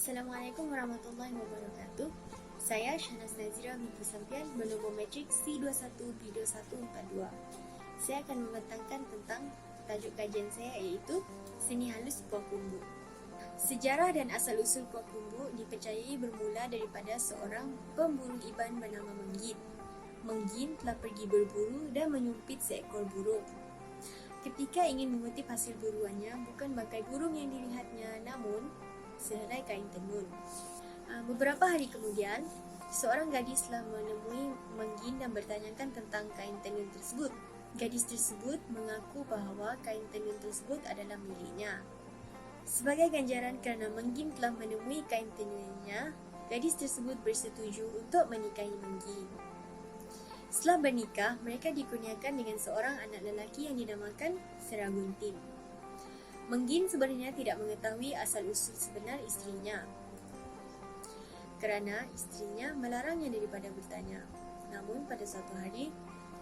Assalamualaikum warahmatullahi wabarakatuh. Saya Syahnaz Nazira binti Sampian bernombor matrik C21B2142. Saya akan membentangkan tentang tajuk kajian saya iaitu Seni Halus Puak Kumbu. Sejarah dan asal-usul Puak Kumbu dipercayai bermula daripada seorang pemburu iban bernama Menggin. Menggin telah pergi berburu dan menyumpit seekor burung. Ketika ingin mengutip hasil buruannya, bukan bangkai burung yang dilihatnya, namun sehelai kain tenun. Beberapa hari kemudian, seorang gadis telah menemui Menggin dan bertanyakan tentang kain tenun tersebut. Gadis tersebut mengaku bahawa kain tenun tersebut adalah miliknya. Sebagai ganjaran kerana Menggin telah menemui kain tenunnya, gadis tersebut bersetuju untuk menikahi Menggin. Setelah bernikah, mereka dikurniakan dengan seorang anak lelaki yang dinamakan Seragunting. Menggin sebenarnya tidak mengetahui asal-usul sebenar isterinya, kerana isterinya melarangnya daripada bertanya. Namun pada suatu hari,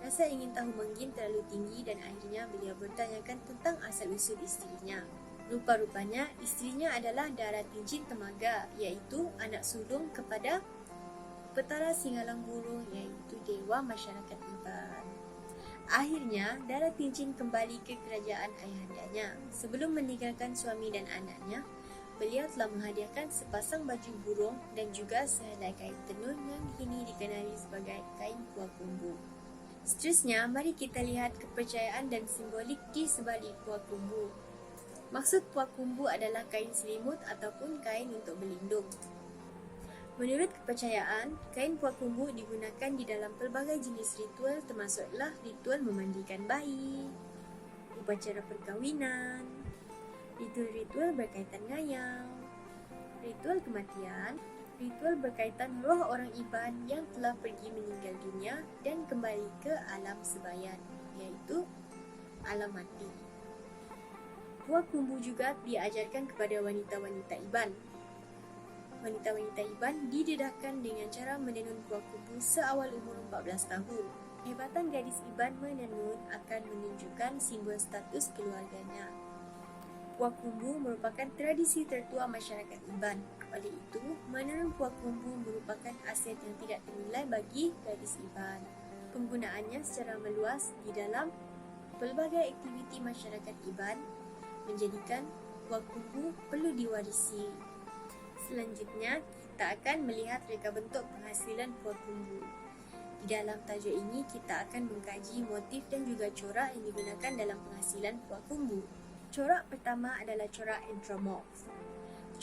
rasa ingin tahu Menggin terlalu tinggi dan akhirnya beliau bertanyakan tentang asal-usul isterinya. Rupa-rupanya isterinya adalah Dara Tingcin Temaga, iaitu anak sulung kepada Petara Singalang Burung, iaitu Dewa Masyarakat Iban. Akhirnya, Dara Tingcin kembali ke kerajaan ayahandanya. Sebelum meninggalkan suami dan anaknya, beliau telah menghadiahkan sepasang baju burung dan juga sehelai kain tenun yang kini dikenali sebagai kain Puak Kumbu. Seterusnya, mari kita lihat kepercayaan dan simbolik di sebalik Puak Kumbu. Maksud Puak Kumbu adalah kain selimut ataupun kain untuk berlindung. Menurut kepercayaan, kain Puak Kumbu digunakan di dalam pelbagai jenis ritual termasuklah ritual memandikan bayi, upacara perkahwinan, ritual-ritual berkaitan ngayau, ritual kematian, ritual berkaitan roh orang iban yang telah pergi meninggal dunia dan kembali ke alam sebayan, iaitu alam mati. Puak Kumbu juga diajarkan kepada wanita-wanita iban. Wanita-wanita iban didedahkan dengan cara menenun Puak Kumbu seawal umur 14 tahun. Kehebatan gadis iban menenun akan menunjukkan simbol status keluarganya. Puak Kumbu merupakan tradisi tertua masyarakat iban. Oleh itu, menenun Puak Kumbu merupakan aset yang tidak ternilai bagi gadis iban. Penggunaannya secara meluas di dalam pelbagai aktiviti masyarakat iban menjadikan Puak Kumbu perlu diwarisi. Selanjutnya, kita akan melihat reka bentuk penghasilan Puak Kumbu. Di dalam tajuk ini, kita akan mengkaji motif dan juga corak yang digunakan dalam penghasilan Puak Kumbu. Corak pertama adalah corak anthropomorph.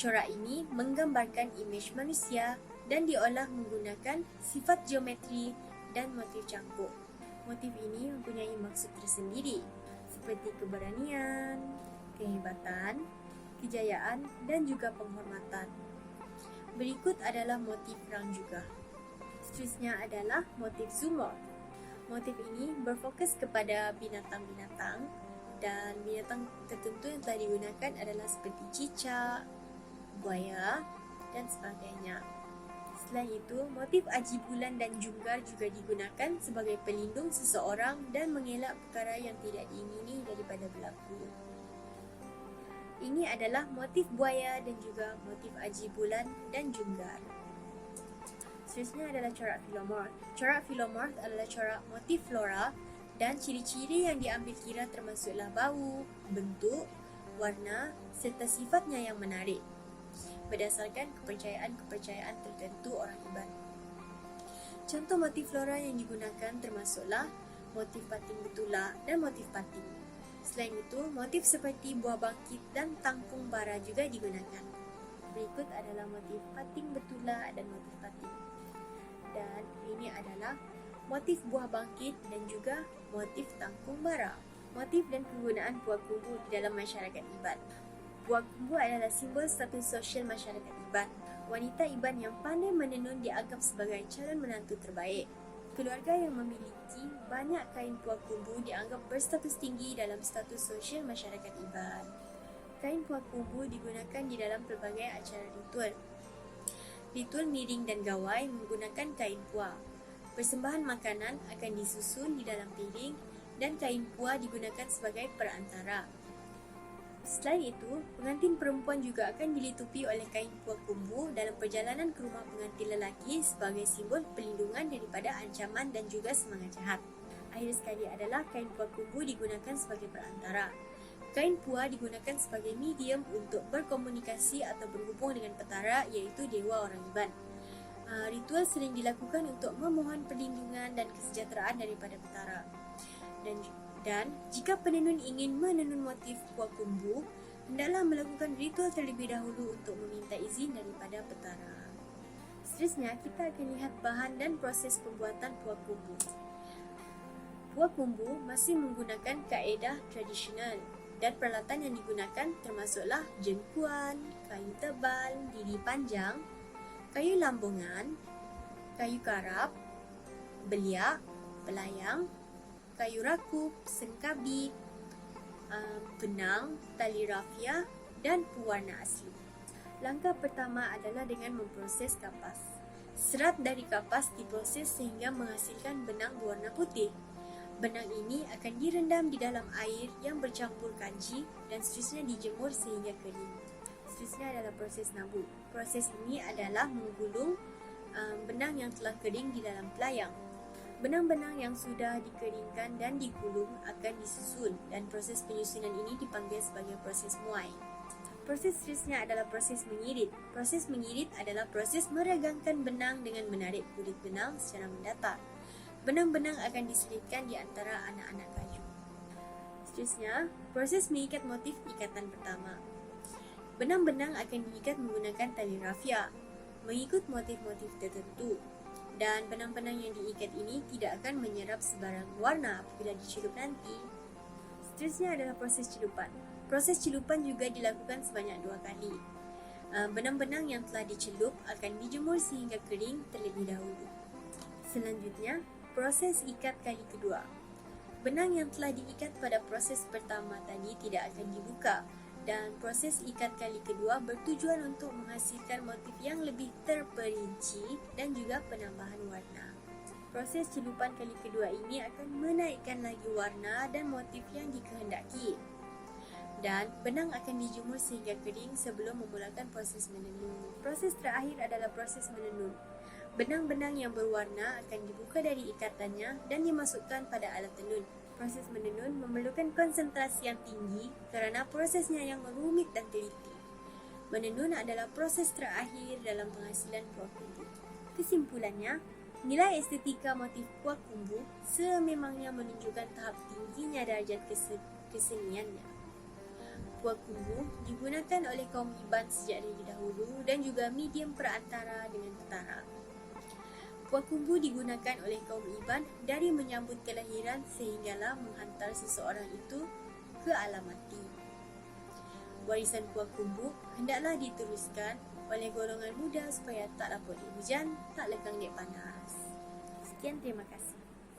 Corak ini menggambarkan imej manusia dan diolah menggunakan sifat geometri dan motif campur. Motif ini mempunyai maksud tersendiri, seperti keberanian, kehebatan, kejayaan dan juga penghormatan. Berikut adalah motif perang juga. Seterusnya adalah motif zoomorph. Motif ini berfokus kepada binatang-binatang dan binatang tertentu yang telah digunakan adalah seperti cicak, buaya dan sebagainya. Selain itu, motif aji bulan dan junggar juga digunakan sebagai pelindung seseorang dan mengelak perkara yang tidak diingini daripada berlaku. Ini adalah motif buaya dan juga motif aji bulan dan junggar. Seterusnya adalah corak philomorph. Corak philomorph adalah corak motif flora dan ciri-ciri yang diambil kira termasuklah bau, bentuk, warna serta sifatnya yang menarik berdasarkan kepercayaan-kepercayaan tertentu orang iban. Contoh motif flora yang digunakan termasuklah motif pating betula dan motif pating. Selain itu, motif seperti buah bangkit dan tangkung bara juga digunakan. Berikut adalah motif pating betula dan motif pating. Dan ini adalah motif buah bangkit dan juga motif tangkung bara. Motif dan penggunaan Puak Kumbu di dalam masyarakat iban. Puak Kumbu adalah simbol status sosial masyarakat iban. Wanita iban yang pandai menenun dianggap sebagai calon menantu terbaik. Keluarga yang memiliki banyak kain Puak Kumbu dianggap berstatus tinggi dalam status sosial masyarakat iban. Kain Puak Kumbu digunakan di dalam pelbagai acara ritual. Ritual miring dan gawai menggunakan kain puak. Persembahan makanan akan disusun di dalam piring dan kain puak digunakan sebagai perantara. Selain itu, pengantin perempuan juga akan dilitupi oleh kain puak kumbu dalam perjalanan ke rumah pengantin lelaki sebagai simbol perlindungan daripada ancaman dan juga semangat jahat. Akhir sekali adalah kain puak kumbu digunakan sebagai perantara. Kain puak digunakan sebagai medium untuk berkomunikasi atau berhubung dengan petara, iaitu dewa orang Iban. Ritual sering dilakukan untuk memohon perlindungan dan kesejahteraan daripada petara. Dan jika penenun ingin menenun motif puak kumbu, hendaklah melakukan ritual terlebih dahulu untuk meminta izin daripada petara. Seterusnya, kita akan lihat bahan dan proses pembuatan puak kumbu. Puak kumbu masih menggunakan kaedah tradisional dan peralatan yang digunakan termasuklah jengkuan, kayu tebal, lidi panjang, kayu lambungan, kayu karap, beliak, belayang, kayu rakup, sengkabit, benang, tali rafia dan pewarna asli. Langkah pertama adalah dengan memproses kapas. Serat dari kapas diproses sehingga menghasilkan benang berwarna putih. Benang ini akan direndam di dalam air yang bercampur kanji dan seterusnya dijemur sehingga kering. Seterusnya adalah proses nabuk. Proses ini adalah menggulung benang yang telah kering di dalam pelayang. Benang-benang yang sudah dikeringkan dan digulung akan disusun dan proses penyusunan ini dipanggil sebagai proses muai. Proses seterusnya adalah proses mengirit. Proses mengirit adalah proses meregangkan benang dengan menarik kulit benang secara mendatar. Benang-benang akan diselitkan di antara anak-anak kayu. Seterusnya, proses mengikat motif ikatan pertama. Benang-benang akan diikat menggunakan tali rafia, mengikut motif-motif tertentu. Dan benang-benang yang diikat ini tidak akan menyerap sebarang warna apabila dicelup nanti. Seterusnya adalah proses celupan. Proses celupan juga dilakukan sebanyak 2 kali. Benang-benang yang telah dicelup akan dijemur sehingga kering terlebih dahulu. Selanjutnya, proses ikat kali kedua. Benang yang telah diikat pada proses pertama tadi tidak akan dibuka. Dan proses ikat kali kedua bertujuan untuk menghasilkan motif yang lebih terperinci dan juga penambahan warna. Proses celupan kali kedua ini akan menaikkan lagi warna dan motif yang dikehendaki. Dan benang akan dijemur sehingga kering sebelum memulakan proses menenun. Proses terakhir adalah proses menenun. Benang-benang yang berwarna akan dibuka dari ikatannya dan dimasukkan pada alat tenun. Proses menenun memerlukan konsentrasi yang tinggi kerana prosesnya yang rumit dan teliti. Menenun adalah proses terakhir dalam penghasilan puak kumbu. Kesimpulannya, nilai estetika motif puak kumbu sememangnya menunjukkan tahap tingginya darjat keseniannya. Puak kumbu digunakan oleh kaum Iban sejak dari dahulu dan juga medium perantara dengan petara. Puak kumbu digunakan oleh kaum Iban dari menyambut kelahiran sehinggalah menghantar seseorang itu ke alam mati. Warisan puak kumbu hendaklah diteruskan oleh golongan muda supaya tak laput di hujan, tak lekang di panas. Sekian, terima kasih.